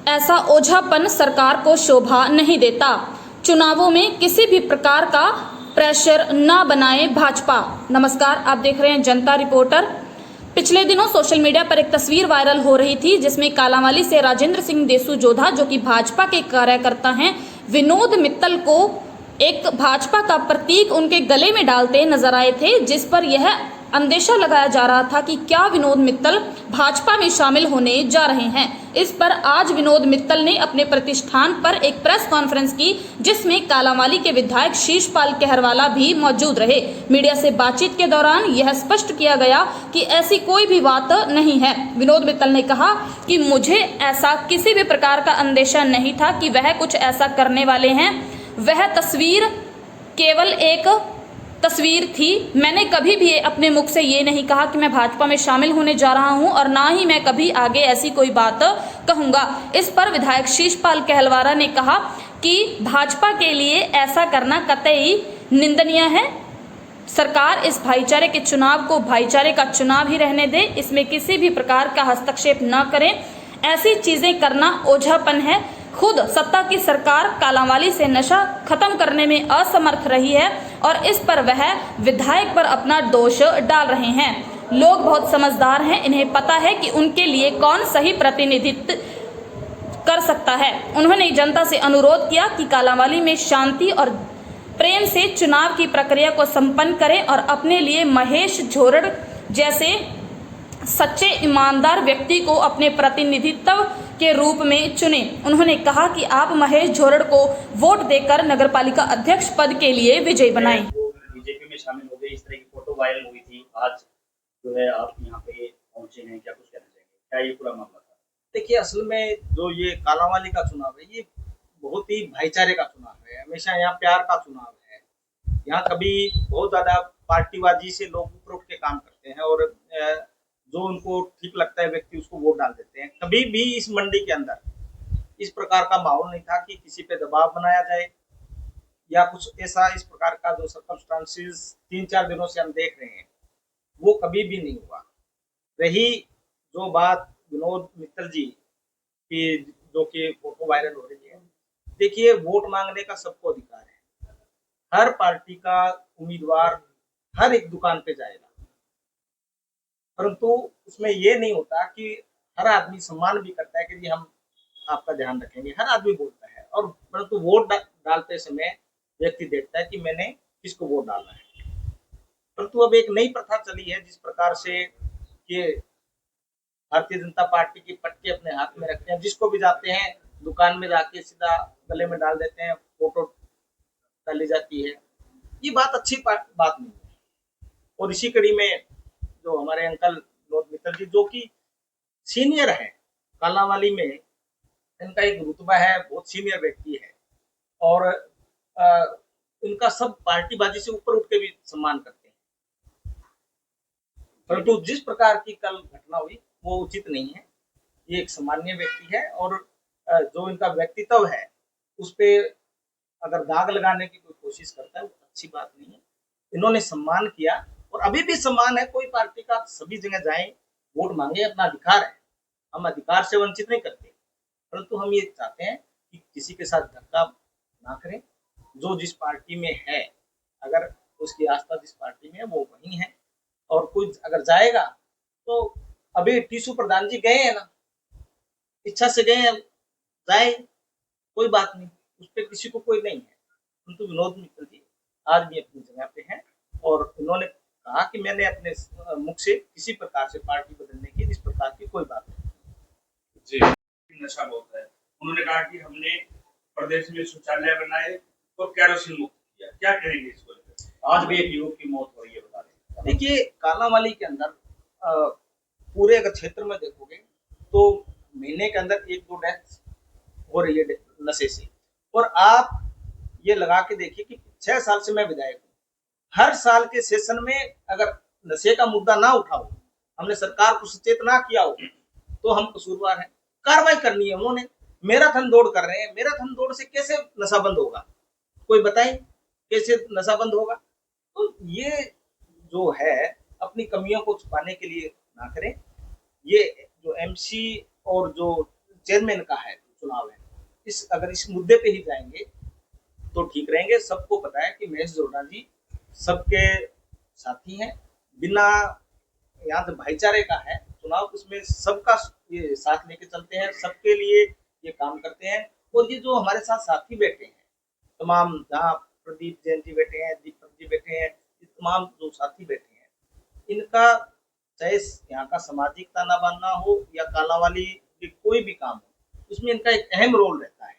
ऐसा ओझापन सरकार को शोभा नहीं देता। चुनावों में किसी भी प्रकार का प्रेशर न बनाए भाजपा। नमस्कार, आप देख रहे हैं जनता रिपोर्टर। पिछले दिनों सोशल मीडिया पर एक तस्वीर वायरल हो रही थी जिसमें कालांवाली से राजेंद्र सिंह देसू जोधा, जो कि भाजपा के कार्यकर्ता हैं, विनोद मित्तल को एक भाजपा का प्रतीक उनके गले में डालते नजर आए थे, जिस पर यह अंदेशा लगाया जा रहा था कि क्या विनोद मित्तल भाजपा में शामिल होने जा रहे हैं। इस पर आज विनोद मित्तल ने अपने प्रतिष्ठान पर एक प्रेस कॉन्फ्रेंस की, जिसमें कालांवाली के विधायक शीशपाल कहरवाला भी मौजूद रहे। मीडिया से बातचीत के दौरान यह स्पष्ट किया गया कि ऐसी कोई भी बात नहीं है। विनोद मित्तल ने कहा कि मुझे ऐसा किसी भी प्रकार का अंदेशा नहीं था कि वह कुछ ऐसा करने वाले हैं। वह तस्वीर केवल एक तस्वीर थी। मैंने कभी भी अपने मुख से ये नहीं कहा कि मैं भाजपा में शामिल होने जा रहा हूं, और ना ही मैं कभी आगे ऐसी कोई बात कहूंगा। इस पर विधायक शीशपाल कहलवारा ने कहा कि भाजपा के लिए ऐसा करना कतई निंदनीय है। सरकार इस भाईचारे के चुनाव को भाईचारे का चुनाव ही रहने दे, इसमें किसी भी प्रकार का हस्तक्षेप न करें। ऐसी चीजें करना ओझापन है। खुद सत्ता की सरकार कालांवाली से नशा खत्म करने में असमर्थ रही है और इस पर वह विधायक पर अपना दोष डाल रहे हैं। लोग बहुत समझदार हैं, इन्हें पता है कि उनके लिए कौन सही प्रतिनिधित्व कर सकता है। उन्होंने जनता से अनुरोध किया कि कालांवाली में शांति और प्रेम से चुनाव की प्रक्रिया को संपन्न करें और अपने लिए महेश झोरड़ जैसे सच्चे ईमानदार व्यक्ति को अपने प्रतिनिधित्व के रूप में चुने। उन्होंने कहा कि आप महेश झोरड़ को वोट देकर नगरपालिका अध्यक्ष पद के लिए विजयी बनाएं। वो बीजेपी में शामिल हो गए, इस तरह की फोटो वायरल हुई थी। आज जो है आप यहाँ पे पहुंचे हैं, क्या कुछ कहना चाहेंगे? क्या ये पूरा मामला था? देखिए, असल में जो ये कालांवाली का चुनाव है, ये बहुत ही भाईचारे का चुनाव है। हमेशा यहाँ प्यार का चुनाव है। यहाँ कभी बहुत ज्यादा पार्टीबाजी से लोग ऊपर उठ के काम करते हैं और जो उनको ठीक लगता है व्यक्ति उसको वोट डाल देते हैं। कभी भी इस मंडी के अंदर इस प्रकार का माहौल नहीं था कि किसी पे दबाव बनाया जाए या कुछ ऐसा इस प्रकार का जो सर्कमस्टांसेस 3-4 दिनों से हम देख रहे हैं, वो कभी भी नहीं हुआ। रही जो बात विनोद मित्तल जी की, जो कि फोटो वायरल हो रही है, देखिए, वोट मांगने का सबको अधिकार है। हर पार्टी का उम्मीदवार हर एक दुकान पे जाएगा, परंतु उसमें ये नहीं होता कि हर आदमी सम्मान भी करता है कि जी हम आपका ध्यान रखेंगे। हर आदमी बोलता है, और परंतु वोट डालते समय व्यक्ति देखता है कि मैंने किसको वोट डालना है। परंतु अब एक नई प्रथा चली है, जिस प्रकार से ये भारतीय जनता पार्टी की पट्टी अपने हाथ में रखते हैं, जिसको भी जाते हैं दुकान में जाके सीधा गले में डाल देते हैं, फोटो डाली जाती है। ये बात अच्छी बात नहीं है। और इसी कड़ी में जो हमारे अंकल विनोद मित्तल जी, जो कि सीनियर है कालांवाली में, इनका एक रुतबा है, बहुत सीनियर व्यक्ति है, और इनका सब पार्टीबाजी से ऊपर उठ के भी सम्मान करते हैं। परंतु जिस प्रकार की कल घटना हुई वो उचित नहीं है। ये एक सामान्य व्यक्ति है, और जो इनका व्यक्तित्व है उस पे अगर दाग लगाने की कोई कोशिश करता है, वो अच्छी बात नहीं है। इन्होंने सम्मान किया, और अभी भी सम्मान है। कोई पार्टी का सभी जगह जाएं, वोट मांगे, अपना अधिकार है। हम अधिकार से वंचित नहीं करते, परंतु हम ये चाहते हैं कि किसी के साथ धक्का ना करें। जो जिस पार्टी में है, अगर उसकी आस्था जिस पार्टी में है वो वही है, और कोई अगर जाएगा तो अभी टीसू प्रधान जी गए हैं ना, इच्छा से गए हैं, जाए, कोई बात नहीं, उस पर किसी को कोई नहीं है। परंतु विनोद मित्तल जी आज भी अपनी जगह पे हैं, और उन्होंने कहा कि मैंने अपने मुख से किसी प्रकार से पार्टी बदलने की इस प्रकार की कोई बात नहीं। जी, नशा बहुत है। उन्होंने कहा कि हमने प्रदेश में शौचालय बनाए और केरोसिन मुक्त किया। क्या कहेंगे इसको लेकर? आज भी एक युवक की मौत हो रही है, बता दें। देखिए, कालांवाली के अंदर पूरे अगर क्षेत्र में देखोगे तो महीने के अंदर 1-2 डेथ हो रही है नशे से। और आप ये लगा के देखिए कि 6 साल से मैं विधायक हूँ, हर साल के सेशन में अगर नशे का मुद्दा ना उठाओ, हमने सरकार को सचेत ना किया हो, तो हम कसूरवार हैं। कार्रवाई करनी है। उन्होंने मैराथन दौड़ कर रहे हैं, मैराथन दौड़ से कैसे नशा बंद होगा? कोई बताए कैसे नशा बंद होगा? तो ये जो है, अपनी कमियों को छुपाने के लिए ना करें। ये जो एमसी और जो चेयरमैन का है, चुनाव है। अगर इस मुद्दे पे ही जाएंगे तो ठीक रहेंगे। सबको पता है कि महेश जोरना जी सबके साथी हैं। बिना यहाँ से भाईचारे का है चुनाव, उसमें सबका ये साथ लेके चलते हैं, सबके लिए ये काम करते हैं। और ये जो हमारे साथ साथी बैठे हैं तमाम, जहाँ प्रदीप जैन जी बैठे हैं, दीपक जी बैठे हैं, ये तमाम जो साथी बैठे हैं, इनका चाहे यहाँ का सामाजिक ताना बाना हो या कालावाली की कोई भी काम हो, उसमें इनका एक अहम रोल रहता है।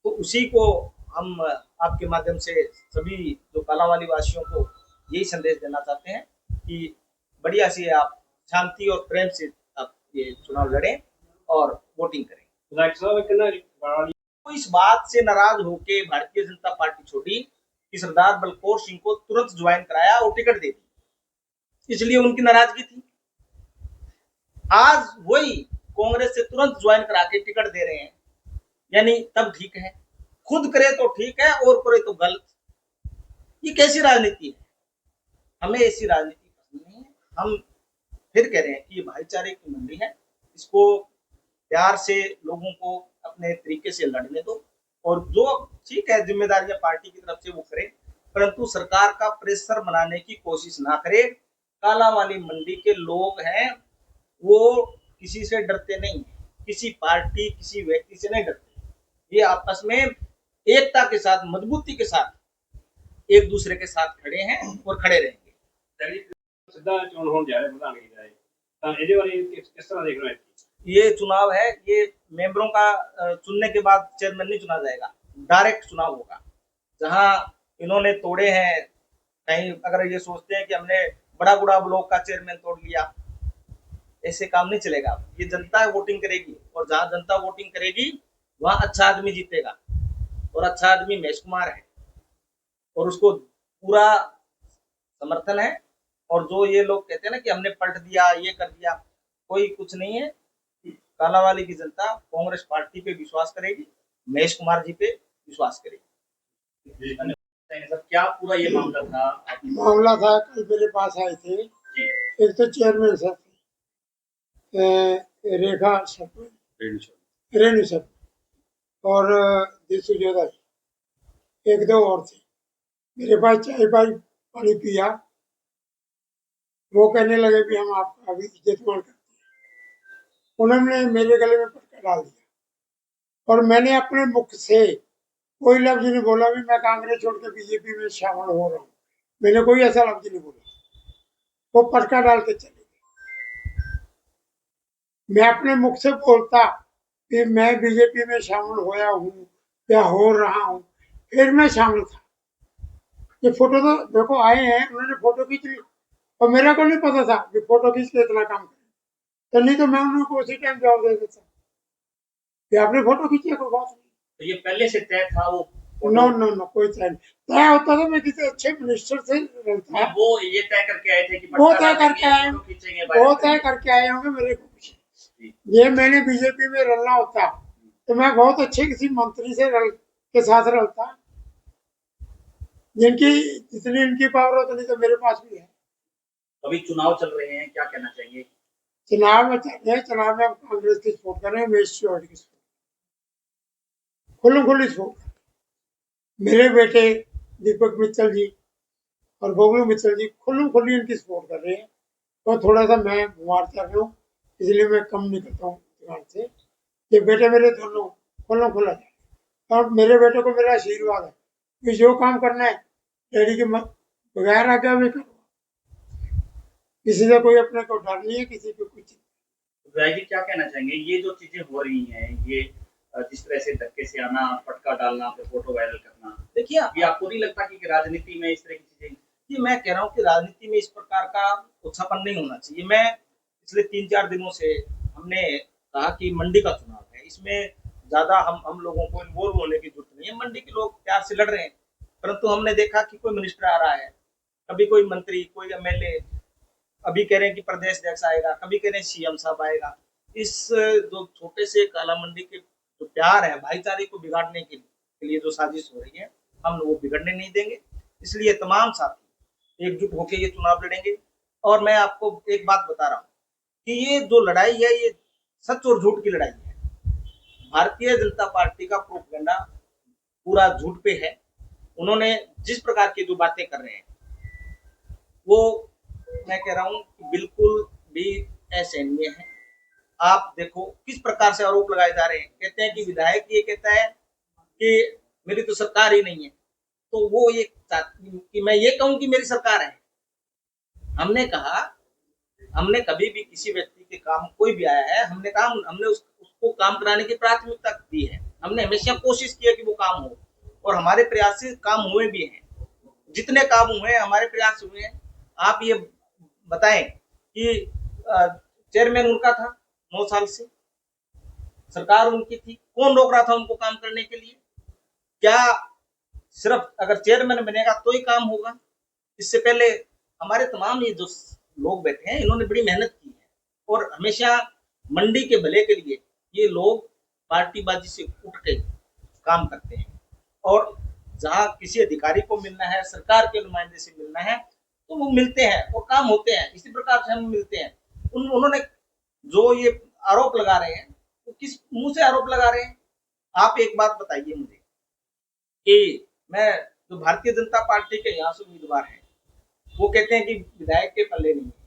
तो उसी को हम आपके माध्यम से सभी जो कालावाली वासियों को यही संदेश देना चाहते हैं कि बढ़िया से आप शांति और प्रेम से आप ये चुनाव लड़ें और वोटिंग करें। तो इस बात से नाराज होकर भारतीय जनता पार्टी छोड़ी कि सरदार बलकौर सिंह को तुरंत ज्वाइन कराया और टिकट दे दी, इसलिए उनकी नाराजगी थी। आज वही कांग्रेस से तुरंत ज्वाइन करा के टिकट दे रहे हैं, यानी तब ठीक है, खुद करे तो ठीक है और करे तो गलत। ये कैसी राजनीति है? हमें ऐसी राजनीति पसंद नहीं है। हम फिर कह रहे हैं कि ये भाईचारे की मंडी है, इसको प्यार से लोगों को अपने तरीके से लड़ने दो, और जो ठीक है जिम्मेदारियां पार्टी की तरफ से वो करे, परंतु सरकार का प्रेशर बनाने की कोशिश ना करे। कालावाली मंडी के लोग हैं, वो किसी से डरते नहीं, किसी पार्टी किसी व्यक्ति से नहीं डरते। ये आपस में एकता के साथ, मजबूती के साथ एक दूसरे के साथ खड़े हैं और खड़े रहेंगे। ਸਿੱਧਾ ਚੋਣ ਹੋਣ ਜਾ ਰਿਹਾ ਪ੍ਰਧਾਨ ਕੀ ਜਾਏ ਤਾਂ ਇਹਦੇ ਬਾਰੇ ਕਿਸ ਤਰ੍ਹਾਂ ਦੇਖ ਰਹੇ ਹੋ? ये चुनाव है, ये मेंबरों का चुनने के बाद चेयरमैन नहीं चुना जाएगा, डायरेक्ट चुनाव होगा। जहां इन्होंने तोड़े हैं, कहीं अगर ये सोचते हैं कि हमने बड़ा ब्लॉक का चेयरमैन तोड़ लिया, ऐसे काम नहीं चलेगा। ये जनता वोटिंग करेगी, और जहां जनता वोटिंग करेगी वहां अच्छा आदमी जीतेगा, और अच्छा आदमी महेश कुमार है, और उसको पूरा समर्थन है। और जो ये लोग कहते हैं ना कि हमने पलट दिया, ये कर दिया, कोई कुछ नहीं है। कालावाली की जनता कांग्रेस पार्टी पे विश्वास करेगी, महेश कुमार जी पे विश्वास करेगी। सर क्या पूरा ये मामला था? मामला था, कल मेरे पास आए थे, एक तो चेयरमैन साहब थे, रेखा सर, रेणु सर और दिशु जोधा, एक दो और थे। मेरे पास चाय पानी पिया, वो कहने लगे कि हम आपका अभी इज्जत मान करते हैं। उन्होंने मेरे गले में पटका डाल दिया, और मैंने अपने मुख से कोई लफ्ज नहीं बोला भी मैं कांग्रेस छोड़ के बीजेपी में शामिल हो रहा हूँ। मैंने कोई ऐसा लफ्ज नहीं बोला, वो पटका डाल के चले गए। मैं अपने मुख से बोलता कि मैं बीजेपी में शामिल होया हूँ या हो रहा हूँ, फिर मैं शामिल था। ये फोटो तो देखो आए हैं, उन्होंने फोटो खींच ली, और मेरा को नहीं पता था कि फोटो खींच के इतना काम करें, तो नहीं तो मैं उनको उसी टाइम जवाब दे देता कि आपने फोटो खींची है, कोई बात नहीं। तो ये पहले से तय था वो? नो कोई तय नहीं। तय होता तो मैं किसी अच्छे मिनिस्टर से रखता। वो ये तय करके आए थे कि वो तय करके आए, खींचेंगे, वो तय करके आए होंगे मेरे को पूछे। ये मैंने बीजेपी में रलना होता तो मैं बहुत अच्छे किसी मंत्री से के साथ रलता, जिनकी जितनी इनकी पावर उतनी तो मेरे पास भी है। अभी चुनाव चल रहे हैं, क्या कहना चाहेंगे? चुनाव में चल रहे हैं, चुनाव में हम कांग्रेस की सपोर्ट कर रहे हैं, महेश तिवारी की सपोर्ट, खुली सपोर्ट। मेरे बेटे दीपक मित्तल जी और बबलू मित्तल जी खुली इनकी सपोर्ट कर रहे हैं। तो थोड़ा सा मैं बीमार चल रहा हूँ, इसलिए मैं कम निकलता हूँ दुकान से। ये बेटे मेरे दोनों खुला है, और मेरे बेटे को मेरा आशीर्वाद है कि जो काम करना है डैडी के बगैर आज्ञा भी करो। किसी से कोई अपने को डर नहीं है, किसी को कुछ। जी क्या कहना चाहेंगे, ये जो चीजें हो रही हैं, ये जिस तरह से धक्के से आना, पटका डालना, फिर फोटो वायरल करना, देखिए ये आपको नहीं लगता कि राजनीति में इस तरह की चीजें? ये मैं कह रहा हूँ कि राजनीति में इस प्रकार का उच्छापन नहीं होना चाहिए। मैं पिछले 3-4 दिनों से हमने कहा कि मंडी का चुनाव है, इसमें ज्यादा हम लोगों को इन्वॉल्व होने की जरूरत नहीं है। मंडी के लोग प्यार से लड़ रहे हैं, परंतु हमने देखा कि कोई मिनिस्टर आ रहा है, कभी कोई मंत्री, कोई एमएलए, अभी कह रहे हैं कि प्रदेश अध्यक्ष आएगा, कभी कह रहे हैं सीएम साहब आएगा। इस जो छोटे से काला मंडी के जो प्यार है, भाईचारे को बिगाड़ने के लिए जो साजिश हो रही है, हम वो बिगड़ने नहीं देंगे। इसलिए तमाम साथी एकजुट होकर ये चुनाव लड़ेंगे। और मैं आपको एक बात बता रहा हूँ कि ये जो लड़ाई है, ये सच और झूठ की लड़ाई है। भारतीय जनता पार्टी का प्रोपेगेंडा पूरा झूठ पे है। उन्होंने जिस प्रकार की जो बातें कर रहे हैं वो मैं कह रहा हूं कि बिल्कुल भी असहनीय है। आप देखो किस प्रकार से आरोप लगाए जा रहे हैं। कहते हैं कि विधायक ये कहता है कि मेरी तो सरकार ही नहीं है, तो वो ये कि मैं ये कहूं कि मेरी सरकार है। हमने कहा, हमने कभी भी किसी व्यक्ति के काम कोई भी आया है, हमने कहा हमने उसको काम कराने की प्राथमिकता दी है। हमने हमेशा कोशिश की है कि वो काम हो, और हमारे प्रयास से काम हुए भी हैं। जितने काम हुए हैं हमारे प्रयास हुए हैं। आप ये बताएं कि चेयरमैन उनका था 9 साल से, सरकार उनकी थी, कौन रोक रहा था उनको काम करने के लिए? क्या सिर्फ अगर चेयरमैन बनेगा तो ही काम होगा? इससे पहले हमारे तमाम ये जो लोग बैठे हैं इन्होंने बड़ी मेहनत की है, और हमेशा मंडी के भले के लिए ये लोग पार्टीबाजी से उठ के काम करते हैं। और जहां किसी अधिकारी को मिलना है, सरकार के नुमाइंदे से मिलना है, तो वो मिलते हैं और काम होते हैं। इसी प्रकार से हम मिलते हैं। उन्होंने जो ये आरोप लगा रहे हैं वो किस मुंह से आरोप लगा रहे हैं? आप एक बात बताइए मुझे कि मैं जो भारतीय जनता पार्टी के यहाँ से उम्मीदवार हैं वो कहते हैं कि विधायक के पल्ले नहीं है,